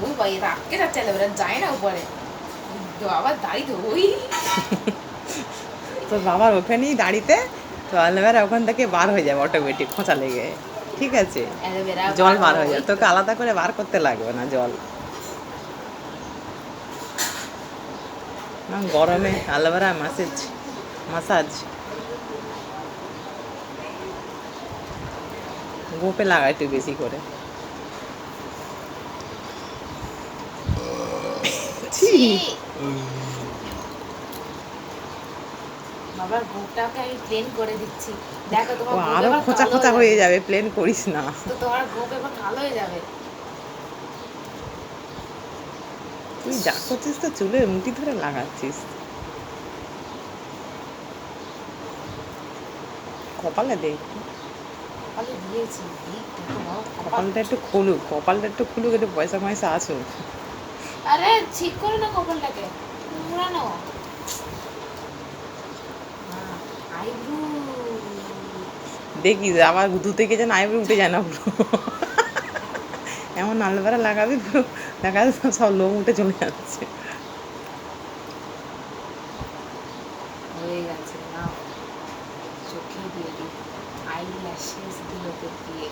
ওই ভাই রাখতে যাচ্ছে এলোভেরা যায় না উপরে আবার দাঁড়িয়ে ওই তোর বাবার ওখানেই দাঁড়িতে তো অ্যালোভেরা ওখান থেকে বার হয়ে যাবে অটোমেটিক খোঁচা লেগে, ঠিক আছে? অ্যালোভেরা জল বার হয়ে যাবে, তোকে আলাদা করে বার করতে লাগবে না জল। গরমে অ্যালোভেরা মাসাজ গোপে লাগাই একটু বেশি করে। ছি, বাবার গোপটাকে আমি প্লেন করে দিচ্ছি। দেখো ও তোমার গোপ আরো এবার খোঁচা কালো খোঁচা হয়ে যাবে, প্লেন করিস না। তো তোমার গোপ এবার কালো হয়ে যাবে। তুই যা করছিস তো চুলের মুঠি ধরে লাগাচ্ছিস। কপালে দে একটু। কপালে দিয়েছি এই দেখো বাবা কপাল। কপালটা একটু খুলুক, একটু পয়সা ময়সা আসুক। আরে ঠিক করে না কপালটাকে মুড়ানো। আইব্রু দেখিস আবার দু থেকে যেন আইব্রো উঠে যায় না পুরো। এমন অ্যালোভেরা লাগাবি পুরো দেখা যাচ্ছে সব লোম উঠে চলে যাচ্ছে। হয়ে গেছে না চোখে দিয়ে দিই আই ল্যাশেস গুলোকে দিয়ে